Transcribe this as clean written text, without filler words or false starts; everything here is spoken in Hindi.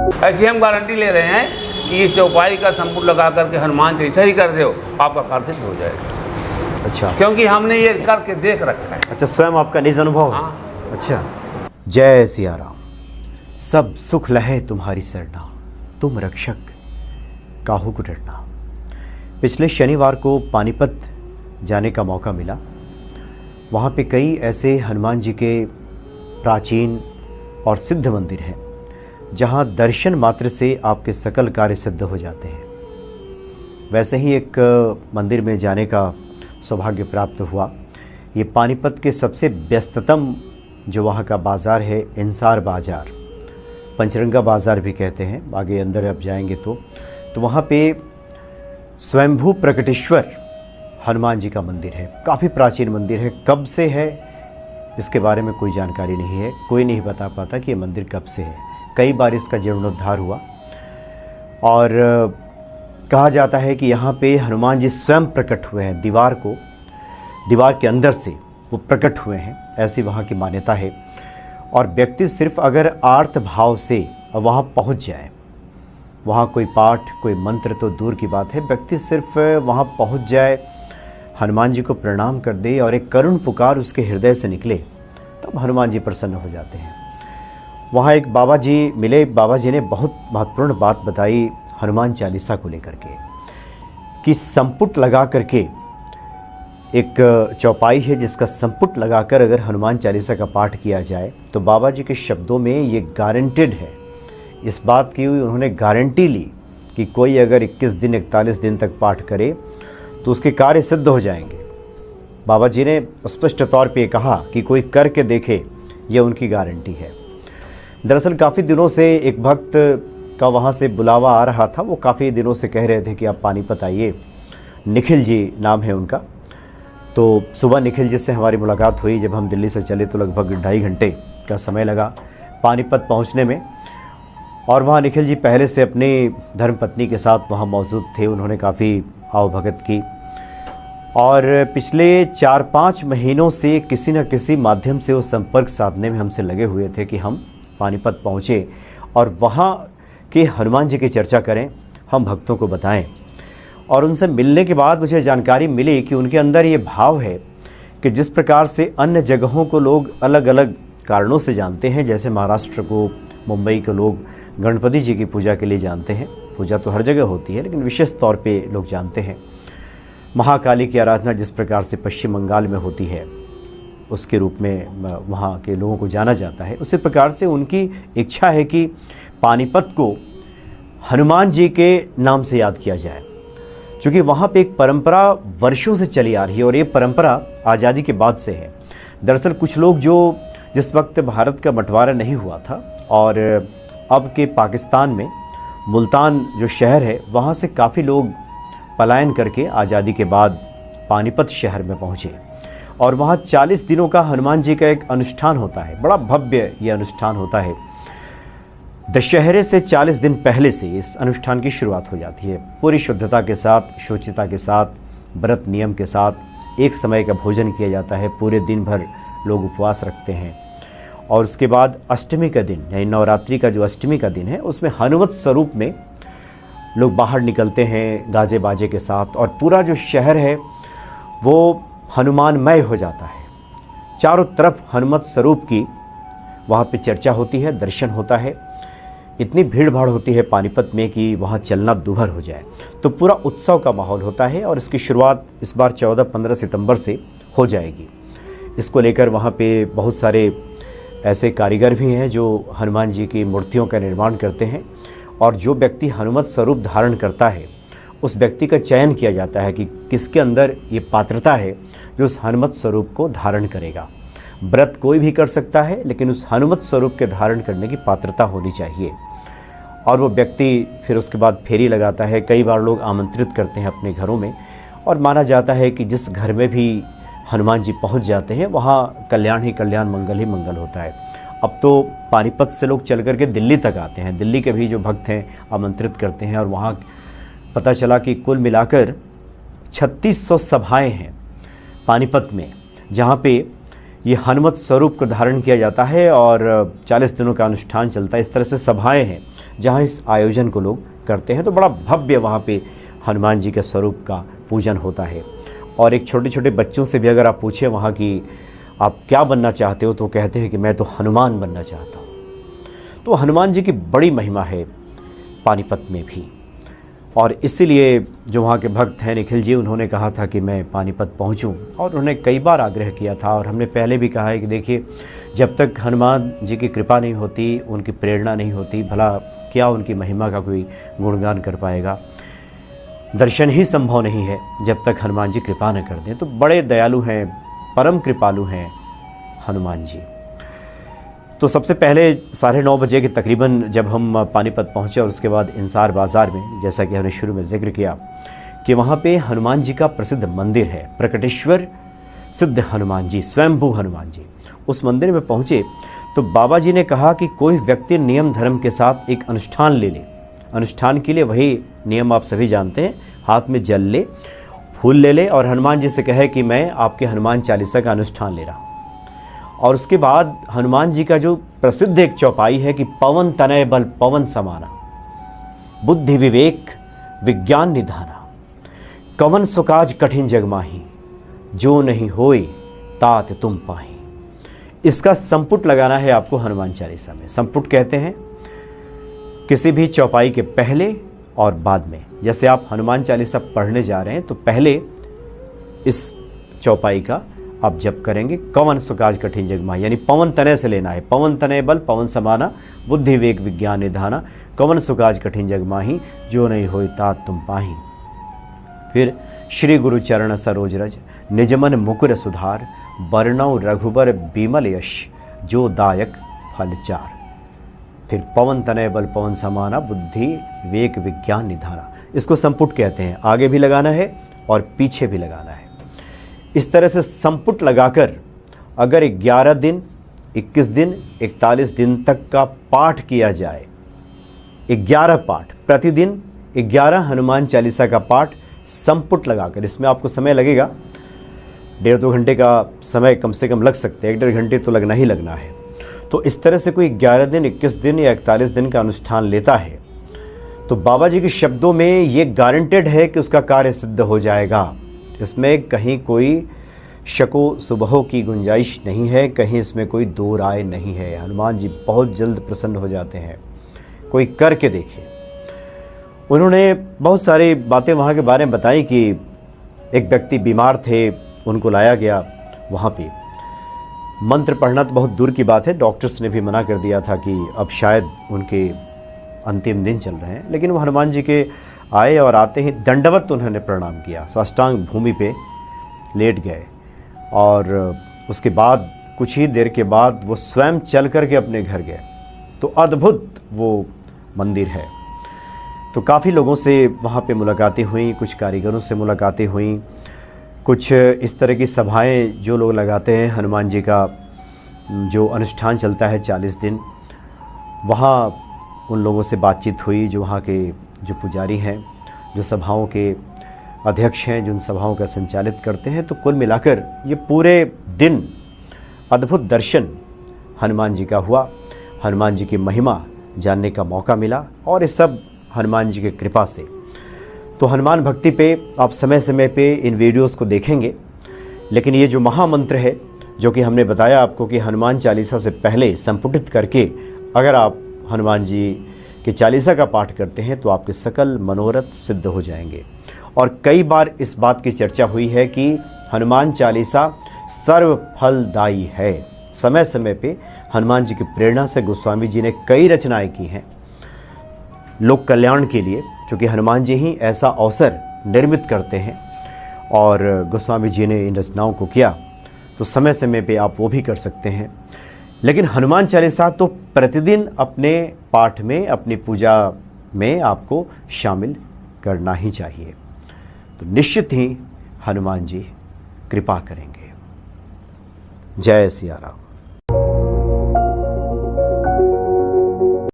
ऐसी हम गारंटी ले रहे हैं कि इस चौपाई का संपुट लगा करके हनुमान चालीसा ही कर दो, आपका कार्य सिद्ध हो जाएगा। अच्छा, क्योंकि हमने ये करके देख रखा है। अच्छा, स्वयं आपका निज अनुभव है? हाँ। अच्छा। जय सिया राम। सब सुख लहे तुम्हारी सरना, तुम रक्षक काहू को डरना। पिछले शनिवार को पानीपत जाने का मौका मिला। वहाँ पे कई ऐसे हनुमान जी के प्राचीन और सिद्ध मंदिर हैं जहाँ दर्शन मात्र से आपके सकल कार्य सिद्ध हो जाते हैं। वैसे ही एक मंदिर में जाने का सौभाग्य प्राप्त हुआ। ये पानीपत के सबसे व्यस्ततम जो वहाँ का बाज़ार है, इंसार बाज़ार, पंचरंगा बाज़ार भी कहते हैं। आगे अंदर आप जाएंगे तो वहाँ पे स्वयंभू प्रकटेश्वर हनुमान जी का मंदिर है। काफ़ी प्राचीन मंदिर है। कब से है इसके बारे में कोई जानकारी नहीं है। कोई नहीं बता पाता कि ये मंदिर कब से है। कई बार इसका जीर्णोद्धार हुआ और कहा जाता है कि यहाँ पे हनुमान जी स्वयं प्रकट हुए हैं। दीवार के अंदर से वो प्रकट हुए हैं, ऐसी वहाँ की मान्यता है। और व्यक्ति सिर्फ अगर आर्त भाव से वहाँ पहुँच जाए, वहाँ कोई पाठ कोई मंत्र तो दूर की बात है, व्यक्ति सिर्फ वहाँ पहुँच जाए, हनुमान जी को प्रणाम कर दे और एक करुण पुकार उसके हृदय से निकले, तब हनुमान जी प्रसन्न हो जाते हैं। वहाँ एक बाबा जी मिले। बाबा जी ने बहुत महत्वपूर्ण बात बताई हनुमान चालीसा को लेकर के, कि संपुट लगा करके एक चौपाई है जिसका संपुट लगाकर अगर हनुमान चालीसा का पाठ किया जाए तो बाबा जी के शब्दों में ये गारंटेड है। इस बात की उन्होंने गारंटी ली कि कोई अगर 21 दिन 41 दिन तक पाठ करे तो उसके कार्य सिद्ध हो जाएंगे। बाबा जी ने स्पष्ट तौर पे कहा कि कोई करके देखे, यह उनकी गारंटी है। दरअसल काफ़ी दिनों से एक भक्त का वहाँ से बुलावा आ रहा था। वो काफ़ी दिनों से कह रहे थे कि आप पानीपत आइए। निखिल जी नाम है उनका। तो सुबह निखिल जी से हमारी मुलाकात हुई। जब हम दिल्ली से चले तो लगभग 2.5 घंटे का समय लगा पानीपत पहुँचने में। और वहाँ निखिल जी पहले से अपनी धर्मपत्नी के साथ वहाँ मौजूद थे। उन्होंने काफ़ी आवभगत की और पिछले 4-5 महीनों से किसी न किसी माध्यम से वो संपर्क साधने में हमसे लगे हुए थे कि हम पानीपत पहुँचे और वहाँ के हनुमान जी की चर्चा करें, हम भक्तों को बताएं। और उनसे मिलने के बाद मुझे जानकारी मिली कि उनके अंदर ये भाव है कि जिस प्रकार से अन्य जगहों को लोग अलग अलग कारणों से जानते हैं, जैसे महाराष्ट्र को, मुंबई के लोग गणपति जी की पूजा के लिए जानते हैं। पूजा तो हर जगह होती है, लेकिन विशेष तौर पे लोग जानते हैं। महाकाली की आराधना जिस प्रकार से पश्चिम बंगाल में होती है, उसके रूप में वहाँ के लोगों को जाना जाता है, उसी प्रकार से उनकी इच्छा है कि पानीपत को हनुमान जी के नाम से याद किया जाए। चूँकि वहाँ पे एक परंपरा वर्षों से चली आ रही है और ये परंपरा आज़ादी के बाद से है। दरअसल कुछ लोग जो जिस वक्त भारत का बंटवारा नहीं हुआ था और अब के पाकिस्तान में मुल्तान जो शहर है, वहाँ से काफ़ी लोग पलायन करके आज़ादी के बाद पानीपत शहर में पहुँचे और वहाँ 40 दिनों का हनुमान जी का एक अनुष्ठान होता है। बड़ा भव्य ये अनुष्ठान होता है। दशहरे से 40 दिन पहले से इस अनुष्ठान की शुरुआत हो जाती है। पूरी शुद्धता के साथ, शुचिता के साथ, व्रत नियम के साथ एक समय का भोजन किया जाता है। पूरे दिन भर लोग उपवास रखते हैं और उसके बाद अष्टमी का दिन, यानी नवरात्रि का जो अष्टमी का दिन है, उसमें हनुमत स्वरूप में लोग बाहर निकलते हैं गाजे बाजे के साथ और पूरा जो शहर है वो हनुमानमय हो जाता है। चारों तरफ हनुमत स्वरूप की वहाँ पे चर्चा होती है, दर्शन होता है। इतनी भीड़ भाड़ होती है पानीपत में कि वहाँ चलना दूभर हो जाए। तो पूरा उत्सव का माहौल होता है और इसकी शुरुआत इस बार 14-15 सितंबर से हो जाएगी। इसको लेकर वहाँ पे बहुत सारे ऐसे कारीगर भी हैं जो हनुमान जी की मूर्तियों का निर्माण करते हैं और जो व्यक्ति हनुमत स्वरूप धारण करता है उस व्यक्ति का चयन किया जाता है कि किसके अंदर ये पात्रता है जो उस हनुमत स्वरूप को धारण करेगा। व्रत कोई भी कर सकता है, लेकिन उस हनुमत स्वरूप के धारण करने की पात्रता होनी चाहिए। और वो व्यक्ति फिर उसके बाद फेरी लगाता है। कई बार लोग आमंत्रित करते हैं अपने घरों में और माना जाता है कि जिस घर में भी हनुमान जी पहुंच जाते हैं वहाँ कल्याण ही कल्याण, मंगल ही मंगल होता है। अब तो पानीपत से लोग चल करके दिल्ली तक आते हैं। दिल्ली के भी जो भक्त हैं आमंत्रित करते हैं और वहाँ पता चला कि कुल मिलाकर 3600 सभाएँ हैं पानीपत में, जहाँ पे ये हनुमत स्वरूप को धारण किया जाता है और 40 दिनों का अनुष्ठान चलता है। इस तरह से सभाएं हैं जहाँ इस आयोजन को लोग करते हैं। तो बड़ा भव्य वहाँ पे हनुमान जी के स्वरूप का पूजन होता है। और एक छोटे छोटे बच्चों से भी अगर आप पूछें वहाँ की आप क्या बनना चाहते हो, तो कहते हैं कि मैं तो हनुमान बनना चाहता हूँ। तो हनुमान जी की बड़ी महिमा है पानीपत में भी, और इसीलिए जो वहाँ के भक्त हैं निखिल जी, उन्होंने कहा था कि मैं पानीपत पहुँचूँ, और उन्होंने कई बार आग्रह किया था। और हमने पहले भी कहा है कि देखिए, जब तक हनुमान जी की कृपा नहीं होती, उनकी प्रेरणा नहीं होती, भला क्या उनकी महिमा का कोई गुणगान कर पाएगा। दर्शन ही संभव नहीं है जब तक हनुमान जी कृपा न कर दें। तो बड़े दयालु हैं, परम कृपालु हैं हनुमान जी। तो सबसे पहले 9:30 बजे के तकरीबन जब हम पानीपत पहुँचे, और उसके बाद इंसार बाज़ार में, जैसा कि हमने शुरू में जिक्र किया कि वहाँ पे हनुमान जी का प्रसिद्ध मंदिर है, प्रकटेश्वर सिद्ध हनुमान जी, स्वयंभू हनुमान जी। उस मंदिर में पहुँचे तो बाबा जी ने कहा कि कोई व्यक्ति नियम धर्म के साथ एक अनुष्ठान ले ले। अनुष्ठान के लिए वही नियम आप सभी जानते हैं, हाथ में जल ले, फूल ले ले, और हनुमान जी से कहे कि मैं आपके हनुमान चालीसा का अनुष्ठान ले रहा हूँ। और उसके बाद हनुमान जी का जो प्रसिद्ध एक चौपाई है कि पवन तनय बल पवन समाना, बुद्धि विवेक विज्ञान निधाना, कवन सुकाज कठिन जग माही, जो नहीं होए तात तुम पाही। इसका संपुट लगाना है आपको हनुमान चालीसा में। संपुट कहते हैं किसी भी चौपाई के पहले और बाद में। जैसे आप हनुमान चालीसा पढ़ने जा रहे हैं तो पहले इस चौपाई का आप जप करेंगे, कवन सुकाज कठिन जग माही, यानी पवन तनय से लेना है। पवन तनय बल पवन समाना, बुद्धि विवेक विज्ञान निधाना, कवन सुकाज कठिन जग माही, जो नहीं होए तात तुम पाही। फिर श्री गुरु चरण सरोज रज, निजमन मुकुर सुधार, वर्णव रघुबर बीमल यश, जो दायक फल चार। फिर पवन तनय बल पवन समाना, बुद्धि विवेक विज्ञान निधाना। इसको संपुट कहते हैं। आगे भी लगाना है और पीछे भी लगाना है। इस तरह से संपुट लगाकर अगर 11 दिन, 21 दिन, 41 दिन तक का पाठ किया जाए, 11 पाठ प्रतिदिन, 11 हनुमान चालीसा का पाठ संपुट लगाकर, इसमें आपको समय लगेगा 1.5-2 घंटे का समय कम से कम लग सकते हैं, 1-1.5 घंटे तो लगना ही लगना है। तो इस तरह से कोई 11 दिन, 21 दिन या 41 दिन का अनुष्ठान लेता है तो बाबा जी के शब्दों में ये गारंटेड है कि उसका कार्य सिद्ध हो जाएगा। इसमें कहीं कोई शको सुबहो की गुंजाइश नहीं है, कहीं इसमें कोई दो राय नहीं है। हनुमान जी बहुत जल्द प्रसन्न हो जाते हैं। कोई करके देखे। उन्होंने बहुत सारी बातें वहाँ के बारे में बताई कि एक व्यक्ति बीमार थे, उनको लाया गया वहाँ पे। मंत्र पढ़ना तो बहुत दूर की बात है, डॉक्टर्स ने भी मना कर दिया था कि अब शायद उनके अंतिम दिन चल रहे हैं, लेकिन वो हनुमान जी के आए और आते ही दंडवत उन्होंने प्रणाम किया, साष्टांग भूमि पे लेट गए। और उसके बाद कुछ ही देर के बाद वो स्वयं चल कर के अपने घर गए। तो अद्भुत वो मंदिर है। तो काफ़ी लोगों से वहाँ पे मुलाकातें हुई, कुछ कारीगरों से मुलाकातें हुई, कुछ इस तरह की सभाएं जो लोग लगाते हैं, हनुमान जी का जो अनुष्ठान चलता है 40 दिन, वहाँ उन लोगों से बातचीत हुई जो वहाँ के जो पुजारी हैं, जो सभाओं के अध्यक्ष हैं, जो उन सभाओं का संचालित करते हैं। तो कुल मिलाकर ये पूरे दिन अद्भुत दर्शन हनुमान जी का हुआ, हनुमान जी की महिमा जानने का मौका मिला, और ये सब हनुमान जी की कृपा से। तो हनुमान भक्ति पे आप समय समय पे इन वीडियोस को देखेंगे, लेकिन ये जो महामंत्र है जो कि हमने बताया आपको कि हनुमान चालीसा से पहले संपुटित करके अगर आप हनुमान जी के चालीसा का पाठ करते हैं तो आपके सकल मनोरथ सिद्ध हो जाएंगे। और कई बार इस बात की चर्चा हुई है कि हनुमान चालीसा सर्व फलदायी है। समय समय पे हनुमान जी की प्रेरणा से गोस्वामी जी ने कई रचनाएं की हैं लोक कल्याण के लिए, क्योंकि हनुमान जी ही ऐसा अवसर निर्मित करते हैं और गोस्वामी जी ने इन रचनाओं को किया। तो समय समय पे आप वो भी कर सकते हैं। लेकिन हनुमान चालीसा तो प्रतिदिन अपने पाठ में, अपनी पूजा में आपको शामिल करना ही चाहिए। तो निश्चित ही हनुमान जी कृपा करेंगे। जय सिया राम।